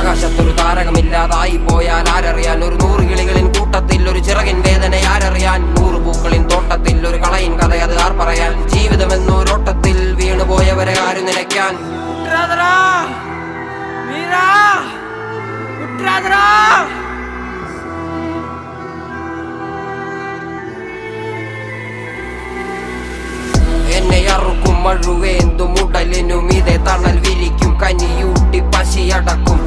ആകാശത്തൊരു താരകമില്ലാതായി പോയാൽ ആരറിയാൻ? ഒരു 100 കിളികളിൻ കൂട്ടത്തിൽ ഒരു ചിറകിൻ വേദന ആരറിയാൻ? 100 പൂക്കളിൻ തോട്ടത്തിൽ ഒരു കളയിൻ കഥ അത് ആർ പറയാൻ? ജീവിതമെന്നൊരോട്ടത്തിൽ വീണുപോയവരെ ആര് നിലയ്ക്കാൻ? എന്നെ അറുക്കും മഴുവേന്തും ഉടലിനും ഇതേ തണൽ വിരിക്കും, കനിയൂട്ടി പശിയടക്കും.